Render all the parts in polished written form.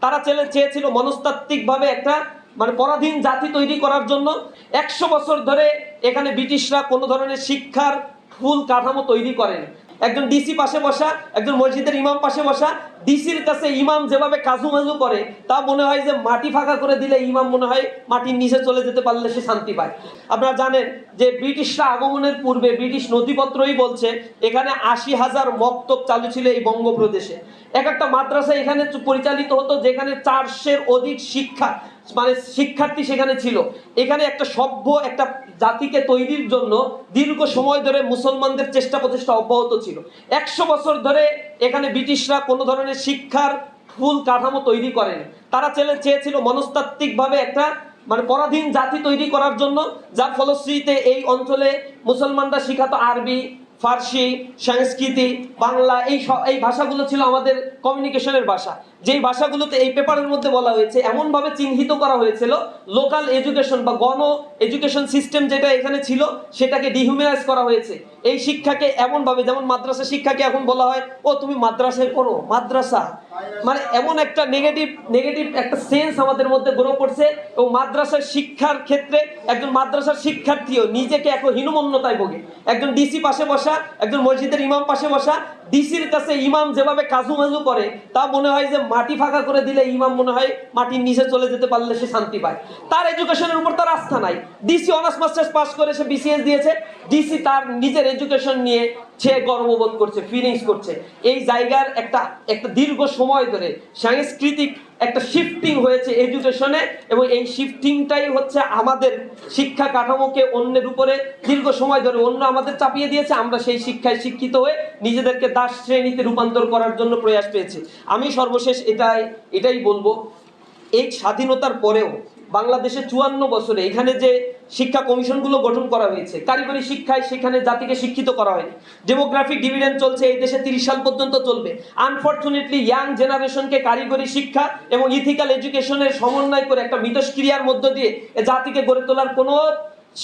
তারা চেয়েছিল মনস্তাত্ত্বিকভাবে একটা পরাধীন জাতি তৈরি করার জন্য। 100 বছর ধরে এখানে ব্রিটিশরা কোনো ধরনের শিক্ষার ফুল কাঠামো তৈরি করেন। একজন ডিসি পাশে বসা, একজন মসজিদের ইমাম পাশে বসা, ডিসির কাছে ইমাম যেভাবে কাজু করে তা মনে হয় যে মাটি ফাঁকা করে দিলে ইমাম মনে হয় মাটির নিচে চলে যেতে পারলে সে শান্তি পায়। আপনারা জানেন যে ব্রিটিশরা আগমনের পূর্বে ব্রিটিশ নথিপত্রই বলছে এখানে 80,000 মক্তব চালু ছিল এই বঙ্গপ্রদেশে। একটা মাদ্রাসা এখানে পরিচালিত হতো যেখানে 400-এর অধিক শিক্ষার্থী সেখানে ছিল। এখানে একটা সভ্য একটা জাতিকে তৈরির জন্য দীর্ঘ সময় ধরে মুসলমানদের চেষ্টা প্রচেষ্টা অব্যাহত ছিল। 100 বছর ধরে এখানে ব্রিটিশরা কোনো ধরনের শিক্ষার ফুল কাঠামো তৈরি করেন। তারা চেয়েছিল মনস্তাত্ত্বিকভাবে একটা পরাধীন জাতি তৈরি করার জন্য, যার ফলশ্রুতিতে এই অঞ্চলে মুসলমানরা শিখাতো আরবি, ফার্সি, সংস্কৃতি, বাংলা, এই ভাষাগুলো ছিল আমাদের কমিউনিকেশনের ভাষা। যেই ভাষাগুলোতে এই পেপারের মধ্যে বলা হয়েছে এমনভাবে চিহ্নিত করা হয়েছিল লোকাল এডুকেশন বা গণ এডুকেশন সিস্টেম যেটা এখানে ছিল সেটাকে ডিহিউম্যানাইজ করা হয়েছে। এই শিক্ষাকে এমনভাবে, যেমন মাদ্রাসা শিক্ষাকে এখন বলা হয় ও তুমি মাদ্রাসায় পড়ো, মাদ্রাসা এমন একটা নেগেটিভ একটা সেন্স আমাদের মধ্যে গ্রো করছে। এবং মাদ্রাসার শিক্ষার ক্ষেত্রে একজন মাদ্রাসার শিক্ষার্থীও নিজেকে এখন হীনমন্যতায় ভোগে। একজন ডিসি পাশে বসা, একজন মসজিদের ইমাম পাশে বসা, ডিসির কাছে ইমাম যেভাবে কাজু করে তা মনে হয় যে মাটি ফাঁকা করে দিলে ইমাম মনে হয় মাটির নিচে চলে যেতে পারলে সে শান্তি পায়। তার এডুকেশনের উপর তার আস্থা নাই। ডিসি অনার্স মাস্টার্স পাস করে সে বিসিএস দিয়েছে, ডিসি তার নিজের এডুকেশন নিয়ে সে গর্ববোধ করছে, ফিলিংস করছে। এই জায়গার একটা দীর্ঘ সময় ধরে সাংস্কৃতিক একটা শিফটিং হয়েছে এডুকেশনে, এবং এই শিফটিংটাই হচ্ছে আমাদের শিক্ষা কাঠামোকে অন্যের উপরে দীর্ঘ সময় ধরে অন্য আমাদের চাপিয়ে দিয়েছে। আমরা সেই শিক্ষায় শিক্ষিত হয়ে নিজেদেরকে দাস শ্রেণীতে রূপান্তর করার জন্য প্রয়াস পেয়েছি। আমি সর্বশেষ এটাই বলবো, এই স্বাধীনতার পরেও বাংলাদেশে 54 বছরে এখানে যে শিক্ষা কমিশনগুলো গঠন করা হয়েছে, কারিগরি শিক্ষায় সেখানে জাতিকে শিক্ষিত করা হয়নি। ডেমোগ্রাফিক ডিভিডেন্ড চলছে এই দেশে 30 সাল পর্যন্ত চলবে। আনফরচুনেটলি ইয়াং জেনারেশনকে কারিগরি শিক্ষা এবং ইথিক্যাল এডুকেশনের সমন্বয় করে একটা মিথস্ক্রিয়ার মধ্য দিয়ে জাতিকে গড়ে তোলার কোনো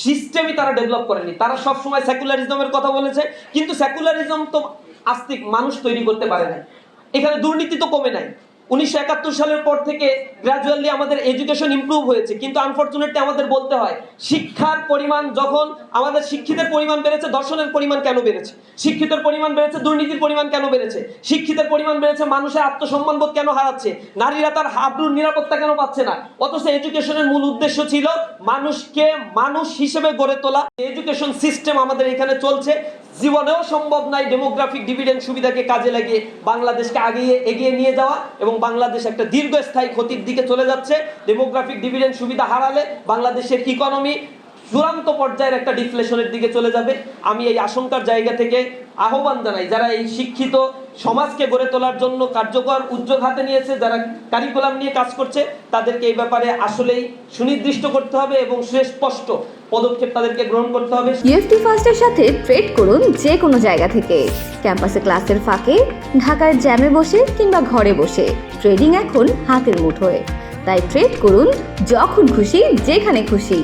সিস্টেমই তারা ডেভেলপ করেনি। তারা সবসময় সেকুলারিজমের কথা বলেছে, কিন্তু সেকুলারিজম তো আস্তিক মানুষ তৈরি করতে পারে না। এখানে দুর্নীতি তো কমে নাই। 1971 সালের পর থেকে গ্র্যাজুয়ালি আমাদের এডুকেশন ইমপ্রুভ হয়েছে, কিন্তু আনফরচুনেটলি আমাদের বলতে হয় শিক্ষার পরিমাণ যখন আমাদের শিক্ষিতের পরিমাণ বেড়েছে, দর্শনের পরিমাণ কেন বেড়েছে? শিক্ষিতের পরিমাণ বেড়েছে, দুর্নীতির পরিমাণ কেন বেড়েছে? শিক্ষিতের পরিমাণ বেড়েছে, মানুষের আত্মসম্মানবোধ কেন হারাচ্ছে? নারীরা তার আব্রুর নিরাপত্তা কেন পাচ্ছে না? অথচ এডুকেশনের মূল উদ্দেশ্য ছিল মানুষকে মানুষ হিসেবে গড়ে তোলা। এডুকেশন সিস্টেম আমাদের এখানে চলছে। জীবনেও সম্ভব নাই ডেমোগ্রাফিক ডিভিডেন্ড সুবিধাকে কাজে লাগিয়ে বাংলাদেশকে এগিয়ে নিয়ে যাওয়া, এবং বাংলাদেশ একটা দীর্ঘস্থায়ী ক্ষতির দিকে চলে যাচ্ছে। ডেমোগ্রাফিক ডিভিডেন্ড সুবিধা হারালে বাংলাদেশের ইকোনমি চূড়ান্ত পর্যায়ের একটা ডিফ্লেশনের দিকে চলে যাবে। আমি এই আশঙ্কার জায়গা থেকে আহ্বান জানাই যারা এই শিক্ষিত সমাজকে গড়ে তোলার জন্য কার্যকর উদ্যোগ হাতে নিয়েছে, যারা কারিকুলাম নিয়ে কাজ করছে, তাদেরকে এই ব্যাপারে আসলেই সুনির্দিষ্ট করতে হবে এবং সুস্পষ্ট পদক্ষেপ তাদেরকে গ্রহণ করতে হবে। ইউএফটি ফার্স্টের সাথে ট্রেড করুন যে কোনো জায়গা থেকে, ক্যাম্পাসে ক্লাসের ফাঁকে, ঢাকার জ্যামে বসে কিংবা ঘরে বসে। ট্রেডিং এখন হাতের মুঠোয়, তাই ট্রেড করুন যখন খুশি যেখানে খুশি।